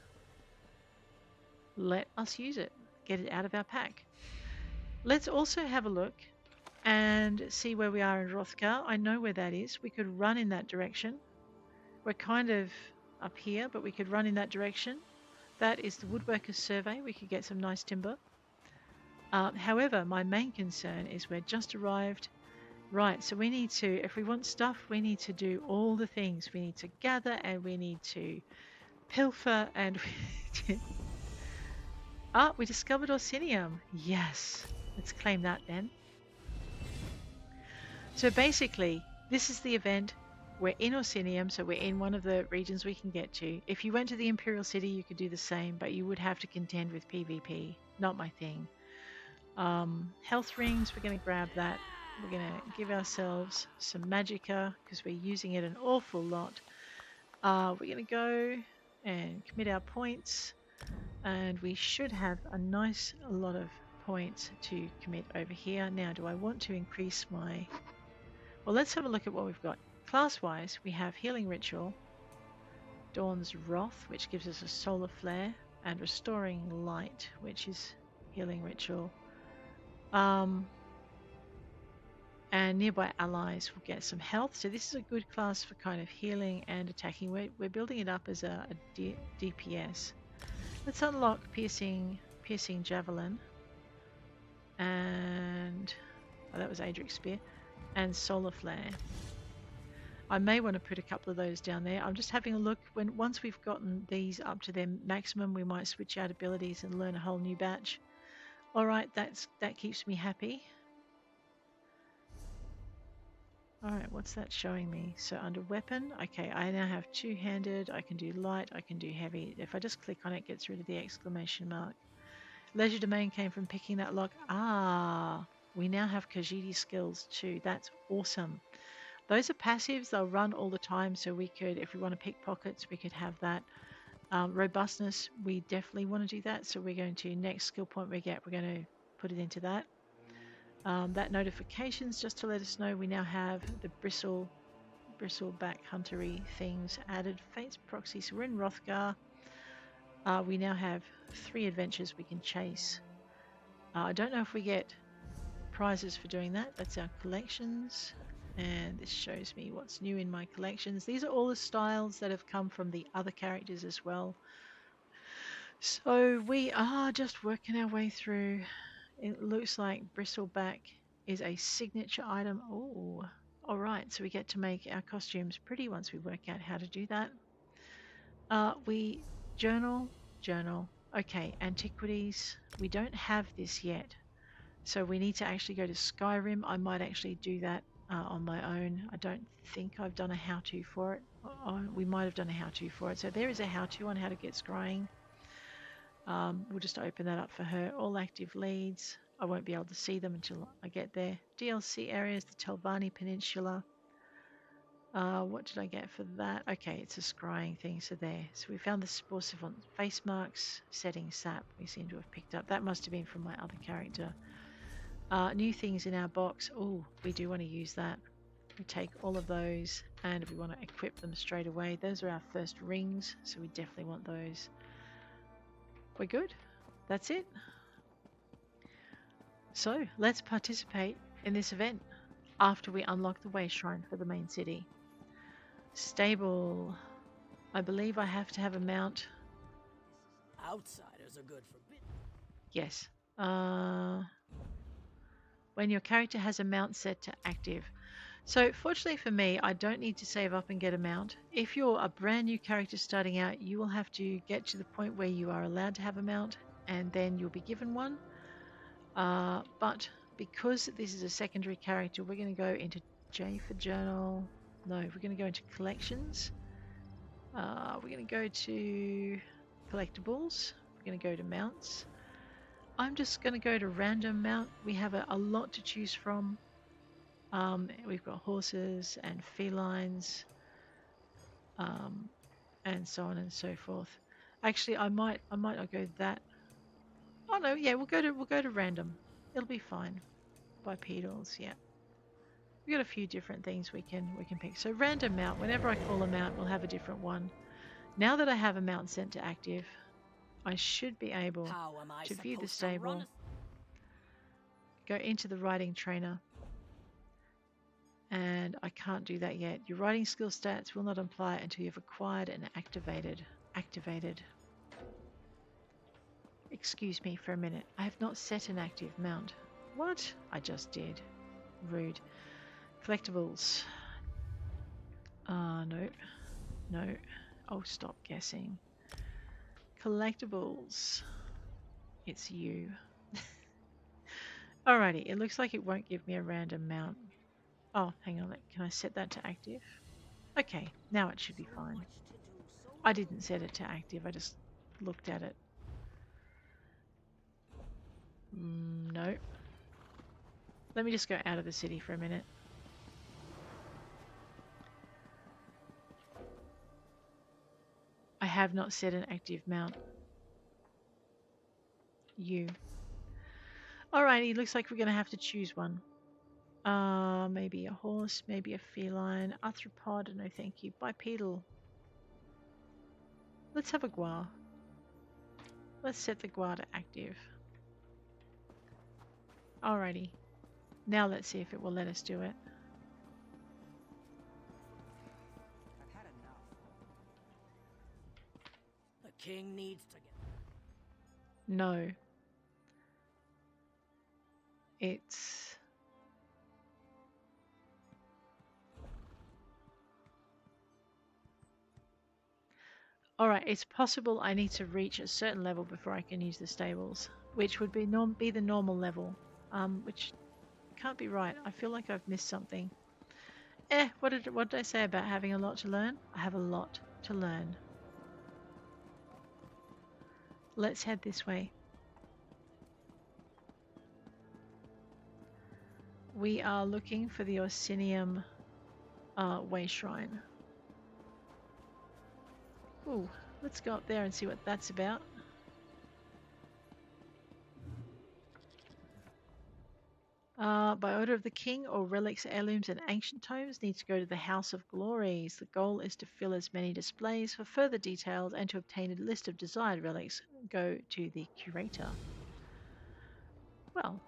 [SPEAKER 1] let us use it. Get it out of our pack. Let's also have a look and see where we are in Wrothgar. I know where that is. We could run in that direction. We're kind of up here, but we could run in that direction. That is the Woodworker's Survey. We could get some nice timber. However, my main concern is we're just arrived. Right, so we need to, if we want stuff, we need to do all the things. We need to gather and we need to pilfer and we discovered Orsinium. Yes, let's claim that then. So basically, this is the event. We're in Orsinium, so we're in one of the regions we can get to. If you went to the Imperial City, you could do the same, but you would have to contend with PvP. Not my thing. Health rings, we're going to grab that. We're going to give ourselves some magicka because we're using it an awful lot. We're going to go and commit our points, and we should have a nice lot of points to commit over here. Now, do I want to increase my... Well, let's have a look at what we've got. Class-wise, we have Healing Ritual, Dawn's Wrath, which gives us a Solar Flare, and Restoring Light, which is Healing Ritual. And nearby allies will get some health. So this is a good class for kind of healing and attacking. We're building it up as a DPS. Let's unlock Piercing Javelin. And... oh, that was Adric's Spear. And Solar Flare. I may want to put a couple of those down there. I'm just having a look. Once we've gotten these up to their maximum, we might switch out abilities and learn a whole new batch. Alright, that keeps me happy. Alright, what's that showing me? So under weapon, okay, I now have two-handed, I can do light, I can do heavy. If I just click on it, it gets rid of the exclamation mark. Leisure domain came from picking that lock. Ah, we now have Khajiti skills too. That's awesome. Those are passives, they'll run all the time, so we could, if we want to pick pockets, we could have that. Robustness, we definitely want to do that, so we're going to, next skill point we get, we're going to put it into that. That notifications, just to let us know we now have the bristleback huntery things added. Fate's proxy, so we're in Wrothgar. We now have 3 adventures we can chase. I don't know if we get prizes for doing that. That's our collections, and this shows me what's new in my collections. These are all the styles that have come from the other characters as well. So we are just working our way through. It looks like bristleback is a signature item. Oh, all right. So we get to make our costumes pretty once we work out how to do that. We journal. Okay, antiquities. We don't have this yet. So we need to actually go to Skyrim. I might actually do that on my own. I don't think I've done a how-to for it. We might have done a how-to for it. So there is a how-to on how to get scrying. We'll just open that up for her. All active leads. I won't be able to see them until I get there. DLC areas, the Telvanni Peninsula. What did I get for that? Okay, it's a scrying thing, so there. So we found the Sporcivant face marks, setting sap. We seem to have picked up. That must have been from my other character. New things in our box. Oh, we do want to use that. We take all of those and we want to equip them straight away. Those are our first rings, so we definitely want those. We're good. that's it. So let's participate in this event after we unlock the wayshrine for the main city. Stable. I believe I have to have a mount.
[SPEAKER 10] Outsiders are good for business.
[SPEAKER 1] Yes. When your character has a mount set to active. So fortunately for me, I don't need to save up and get a mount. If you're a brand new character starting out, you will have to get to the point where you are allowed to have a mount, and then you'll be given one. But because this is a secondary character, we're going to go into J for journal. No, we're going to go into collections. We're going to go to collectibles. We're going to go to mounts. I'm just going to go to random mount. We have a lot to choose from. We've got horses and felines, and so on and so forth. Actually, I might not go that. Oh no, yeah, we'll go to random. It'll be fine. Bipedals, yeah. We've got a few different things we can pick. So random mount. Whenever I call a mount, we'll have a different one. Now that I have a mount set to active, I should be able to view the stable, go into the riding trainer, and I can't do that yet. Your riding skill stats will not apply until you've acquired and activated. Excuse me for a minute. I have not set an active mount. What? I just did. Rude. Collectibles. No. No. Oh, stop guessing. Collectibles. It's you. Alrighty, it looks like it won't give me a random mount. Oh, hang on. Can I set that to active? Okay, now it should be fine. I didn't set it to active. I just looked at it. No. Let me just go out of the city for a minute. I have not set an active mount. You. Alrighty, looks like we're going to have to choose one. Maybe a horse, maybe a feline, arthropod, no thank you, bipedal. Let's have a gua. Let's set the gua to active. Alrighty. Now let's see if it will let us do it.
[SPEAKER 10] I've had enough. The king needs to get...
[SPEAKER 1] No. It's... Alright, it's possible I need to reach a certain level before I can use the stables, which would be the normal level, which can't be right. I feel like I've missed something. What did I say about having a lot to learn? I have a lot to learn. Let's head this way. We are looking for the Orsinium wayshrine. Ooh, let's go up there and see what that's about. By order of the king, all relics, heirlooms, and ancient tomes need to go to the House of Glories. The goal is to fill as many displays. For further details and to obtain a list of desired relics, go to the curator. Well,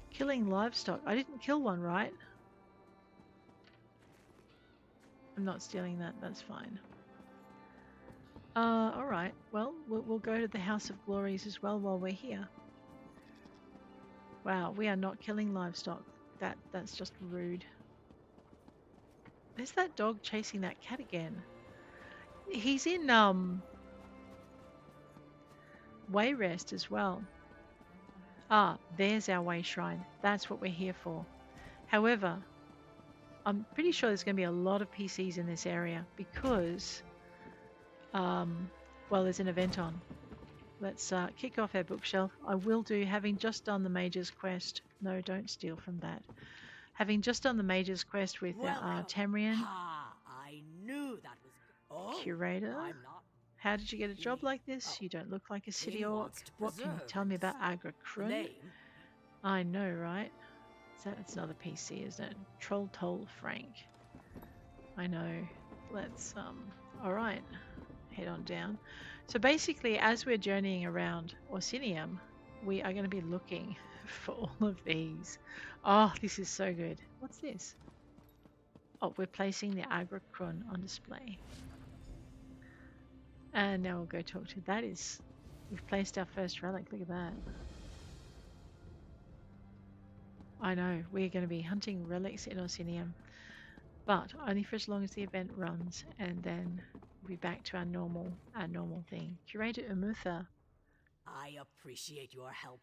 [SPEAKER 1] killing livestock. I didn't kill one, right? I'm not stealing that. That's fine. Alright. Well, we'll go to the House of Glories as well while we're here. Wow, we are not killing livestock. That's just rude. There's that dog chasing that cat again. He's in Wayrest as well. Ah, there's our wayshrine. That's what we're here for. However, I'm pretty sure there's going to be a lot of PCs in this area because, well, there's an event on. Let's kick off our bookshelf. I will do, having just done the Mage's Quest. No, don't steal from that. Having just done the Mage's Quest with Tamriel.
[SPEAKER 10] I knew that was...
[SPEAKER 1] Curator.
[SPEAKER 10] I'm not.
[SPEAKER 1] How did you get a job like this? You don't look like a city orc. What can you tell me about Agra Krun? I know, right? That's another PC, isn't it? Troll Toll Frank. I know. Let's, alright. Head on down. So basically, as we're journeying around Orsinium, we are going to be looking for all of these. Oh, this is so good. What's this? Oh, we're placing the Agricron on display. And now we'll go talk to that. We've placed our first relic. Look at that. I know, we're going to be hunting relics in Orsinium, but only for as long as the event runs, and then we'll be back to our normal thing. Curator Umutha.
[SPEAKER 10] I appreciate your help.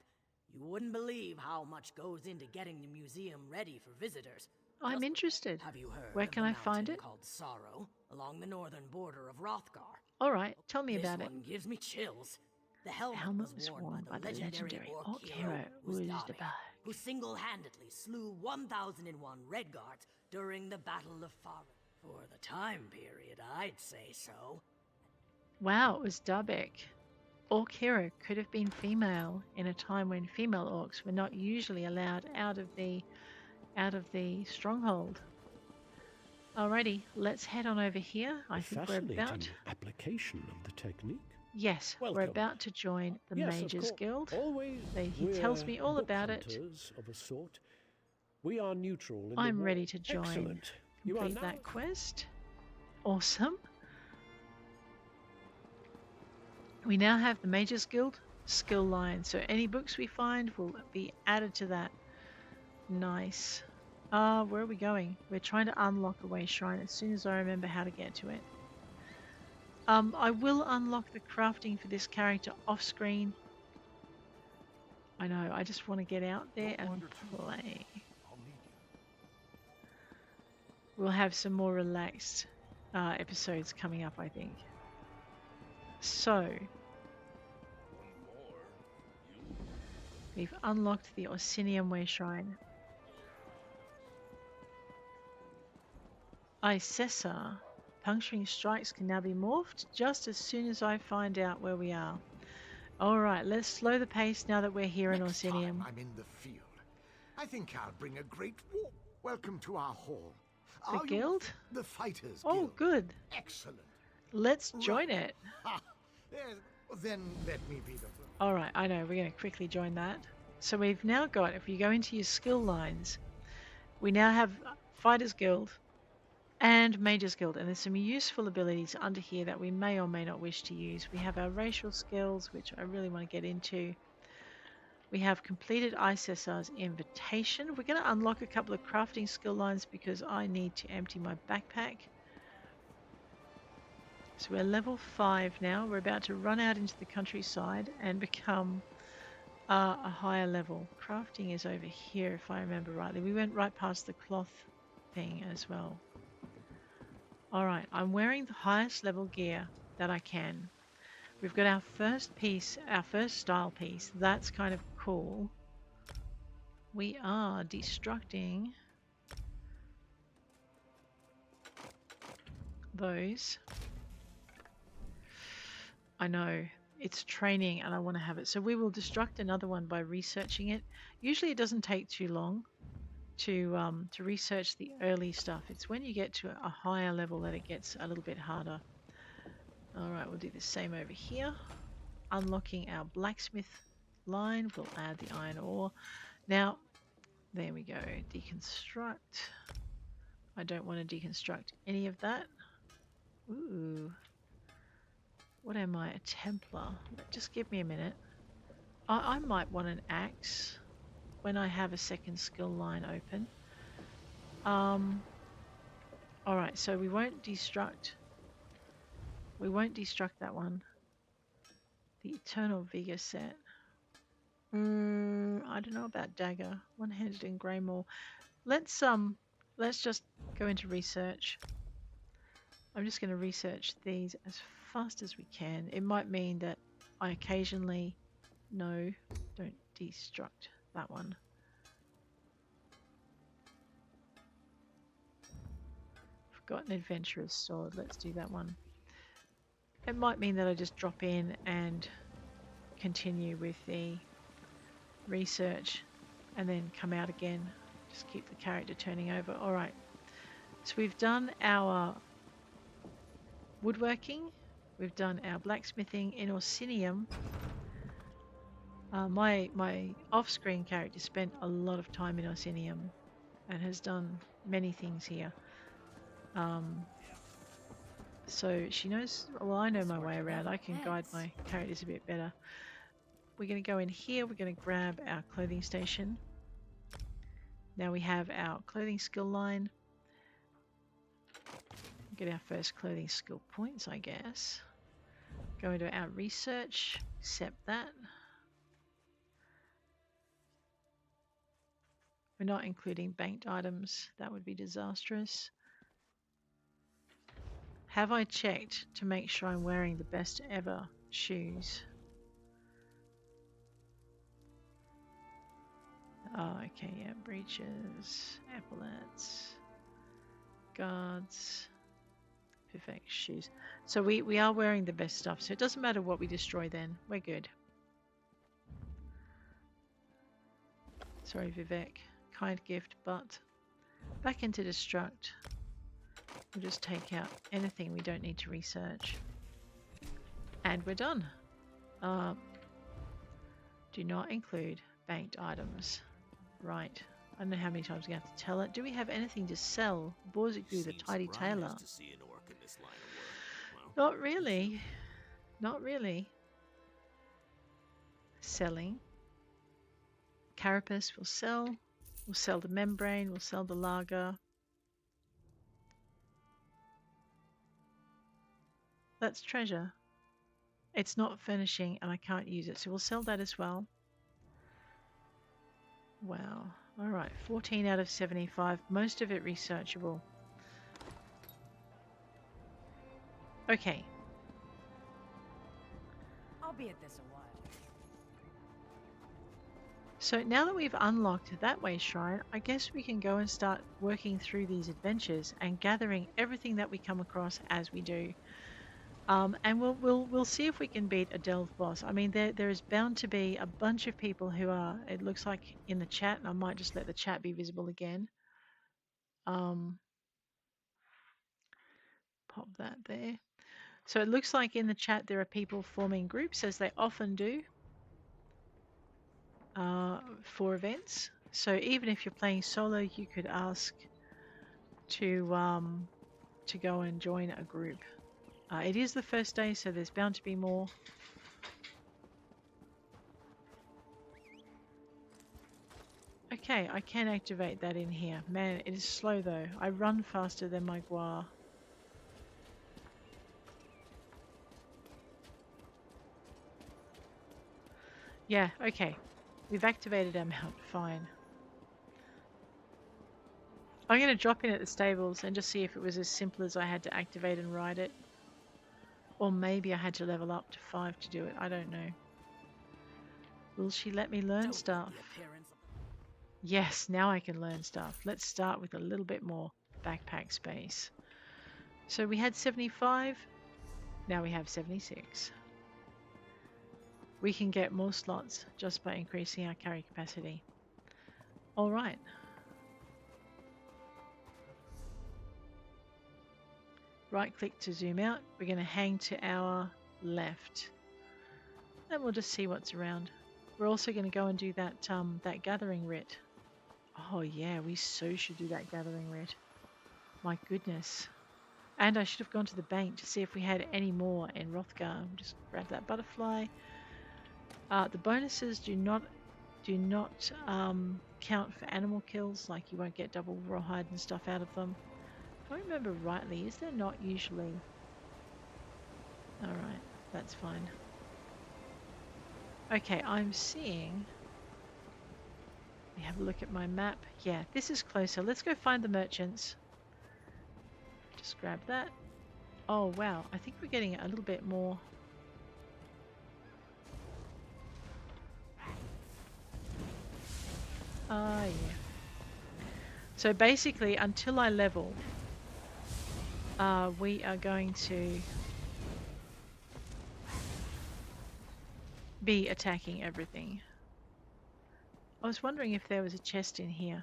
[SPEAKER 10] You wouldn't believe how much goes into getting the museum ready for visitors.
[SPEAKER 1] I'm interested.
[SPEAKER 10] Have you heard
[SPEAKER 1] Where
[SPEAKER 10] of
[SPEAKER 1] can
[SPEAKER 10] the
[SPEAKER 1] I find
[SPEAKER 10] mountain
[SPEAKER 1] it?
[SPEAKER 10] called Sorrow, along the northern border of Wrothgar?
[SPEAKER 1] All right, tell me about
[SPEAKER 10] This
[SPEAKER 1] it.
[SPEAKER 10] one gives me chills. The helmet,
[SPEAKER 1] Was worn by the legendary
[SPEAKER 10] orc hero who single-handedly slew 1001 Redguards during the Battle of Farum. For the time period, I'd say so.
[SPEAKER 1] Wow, it was Dubek. Orc hero could have been female in a time when female orcs were not usually allowed out of the stronghold. Alrighty, let's head on over here. I think we're about
[SPEAKER 11] application of the technique.
[SPEAKER 1] Yes,
[SPEAKER 11] Welcome.
[SPEAKER 1] we're about to join the Mages Guild.
[SPEAKER 11] Always
[SPEAKER 1] He tells me all about it.
[SPEAKER 11] Of a sort. We are neutral in
[SPEAKER 1] I'm ready to join.
[SPEAKER 11] Excellent.
[SPEAKER 1] Complete that quest. Awesome. We now have the Mages Guild skill line, so any books we find will be added to that. Nice. Where are we going? We're trying to unlock a wayshrine as soon as I remember how to get to it. I will unlock the crafting for this character off screen. I know, I just want to get out there and play. We'll have some more relaxed episodes coming up, I think. So, we've unlocked the Orsinium wayshrine. Icessa. Puncturing strikes can now be morphed just as soon as I find out where we are. Alright, let's slow the pace now that we're here in Orsinium.
[SPEAKER 4] I'm in the field. I think I'll bring a great war. Welcome to our hall.
[SPEAKER 1] The guild?
[SPEAKER 4] The Fighters
[SPEAKER 1] Oh,
[SPEAKER 4] Guild.
[SPEAKER 1] good.
[SPEAKER 4] Excellent.
[SPEAKER 1] Let's join it.
[SPEAKER 4] Then let me be the...
[SPEAKER 1] Alright, I know, we're going to quickly join that. So we've now got, if you go into your skill lines, we now have Fighters Guild and Mages Guild, and there's some useful abilities under here that we may or may not wish to use. We have our racial skills, which I really want to get into. We have completed Icessa's invitation. We're going to unlock a couple of crafting skill lines because I need to empty my backpack. So we're level 5 now. We're about to run out into the countryside and become a higher level. Crafting is over here if I remember rightly. We went right past the cloth thing as well. Alright, I'm wearing the highest level gear that I can. We've got our first piece, our first style piece. That's kind of cool. We are destructing those. I know, it's training and I want to have it. So we will destruct another one by researching it. Usually it doesn't take too long to research the early stuff. It's when you get to a higher level that it gets a little bit harder. Alright, we'll do the same over here. Unlocking our blacksmith line, we'll add the iron ore. Now, there we go, deconstruct. I don't want to deconstruct any of that. Ooh. What am I, a Templar? Just give me a minute. I might want an axe when I have a second skill line open. Alright, so we won't destruct. We won't destruct that one. The Eternal Vigor set. I don't know about dagger. One-handed and grey maul. Let's just go into research. I'm just going to research these as fast as we can. It might mean that I occasionally don't destruct that one. I've got an adventurous sword. Let's do that one. It might mean that I just drop in and continue with the research and then come out again. Just keep the character turning over. Alright, so we've done our woodworking. We've done our blacksmithing in Orsinium. My off-screen character spent a lot of time in Orsinium and has done many things here. So she knows, well, I know my way around. I can guide my characters a bit better. We're going to go in here. We're going to grab our clothing station. Now we have our clothing skill line. Get our first clothing skill points, I guess. Go into our research, accept that. We're not including banked items. That would be disastrous. Have I checked to make sure I'm wearing the best ever shoes? Oh, okay, yeah, breeches, epaulets, guards, perfect shoes. So we are wearing the best stuff, so it doesn't matter what we destroy then. We're good. Sorry, Vivek. Kind gift, but back into destruct. We'll just take out anything we don't need to research. And we're done. Do not include banked items. Right. I don't know how many times we have to tell it. Do we have anything to sell? Borzigoo, the tidy tailor. Not really. Not really. Selling. Carapace will sell. We'll sell the membrane. We'll sell the lager. That's treasure. It's not furnishing and I can't use it, so we'll sell that as well. Wow. Alright, 14 out of 75. Most of it researchable. Okay.
[SPEAKER 10] I'll be at this a while.
[SPEAKER 1] So now that we've unlocked that wayshrine, I guess we can go and start working through these adventures and gathering everything that we come across as we do. And we'll see if we can beat a delve boss. I mean, there is bound to be a bunch of people who are, it looks like in the chat, and I might just let the chat be visible again. Pop that there. So it looks like in the chat there are people forming groups, as they often do, for events. So even if you're playing solo, you could ask to go and join a group. It is the first day, so there's bound to be more. Okay, I can activate that in here. Man, it is slow though. I run faster than my Gua. Yeah, okay. We've activated our mount. Fine. I'm going to drop in at the stables and just see if it was as simple as I had to activate and ride it. Or maybe I had to level up to 5 to do it. I don't know. Will she let me learn stuff? Yes, now I can learn stuff. Let's start with a little bit more backpack space. So we had 75. Now we have 76. We can get more slots just by increasing our carry capacity. All right. Right click to zoom out. We're going to hang to our left. And we'll just see what's around. We're also going to go and do that that gathering writ. Oh yeah, we so should do that gathering writ. My goodness. And I should have gone to the bank to see if we had any more in Wrothgar. Just grab that butterfly. The bonuses do not count for animal kills, like you won't get double rawhide and stuff out of them. If I remember rightly, is there not usually? Alright, that's fine. Okay, I'm seeing... Let me have a look at my map. Yeah, this is closer. Let's go find the merchants. Just grab that. Oh wow, I think we're getting a little bit more. Yeah. So basically, until I level, we are going to be attacking everything. I was wondering if there was a chest in here.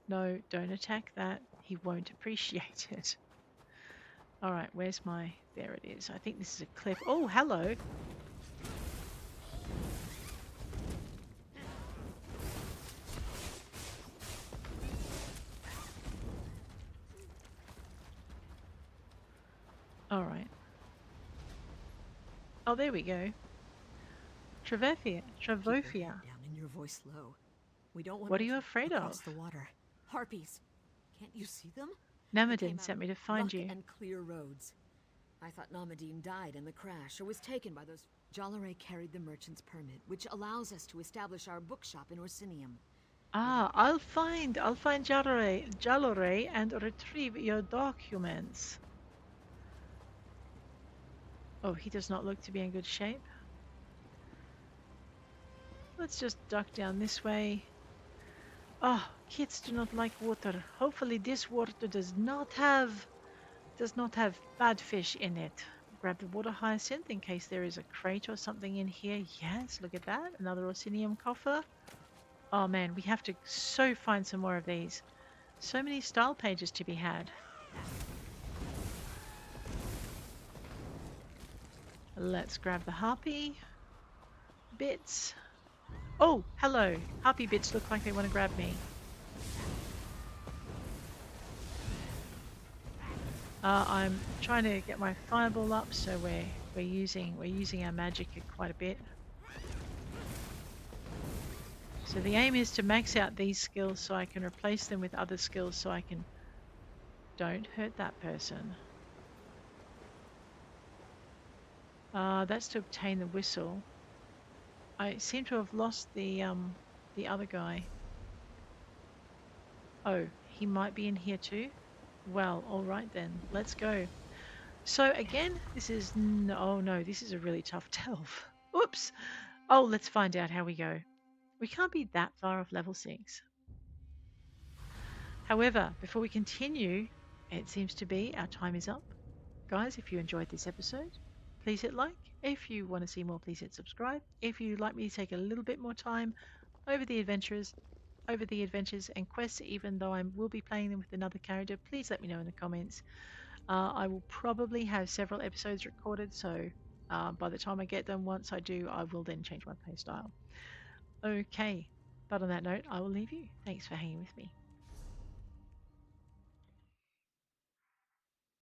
[SPEAKER 1] No, don't attack that. He won't appreciate it. Alright, where's my... There it is. I think this is a cliff. Oh, hello! Alright. Oh, there we go. Travofia.
[SPEAKER 10] Keep your head
[SPEAKER 1] Travofia.
[SPEAKER 10] down and your voice low. We don't want
[SPEAKER 1] What
[SPEAKER 10] to
[SPEAKER 1] are you afraid
[SPEAKER 10] across
[SPEAKER 1] of?
[SPEAKER 10] the water. Harpies. Can't you see them?
[SPEAKER 1] Namadin sent me to find you.
[SPEAKER 10] And clear roads. I thought Namadine died in the crash or was taken by those. Jalare carried the merchant's permit, which allows us to establish our bookshop in Orsinium.
[SPEAKER 1] Ah, I'll find Jalore and retrieve your documents. Oh, he does not look to be in good shape. Let's just duck down this way. Oh, kids do not like water. Hopefully this water does not have bad fish in it. Grab the water hyacinth in case there is a crate or something in here. Yes, look at that. Another Orsinium coffer. Oh man, we have to find some more of these. So many style pages to be had. Let's grab the harpy bits. Oh, hello. Harpy bits look like they want to grab me. I'm trying to get my fireball up, so we're using our magic quite a bit. So the aim is to max out these skills so I can replace them with other skills so I can... Don't hurt that person. That's to obtain the whistle. I seem to have lost the other guy. Oh, he might be in here too? Well, alright then, let's go. So again, this is... Oh no, this is a really tough delve. Oops! Oh, let's find out how we go. We can't be that far off level 6. However, before we continue, it seems to be our time is up. Guys, if you enjoyed this episode, please hit like. If you want to see more, please hit subscribe. If you'd like me to take a little bit more time over the adventures and quests, even though I will be playing them with another character, please let me know in the comments. I will probably have several episodes recorded, so by the time I get them, once I do, I will then change my playstyle. Okay, but on that note, I will leave you. Thanks for hanging with me.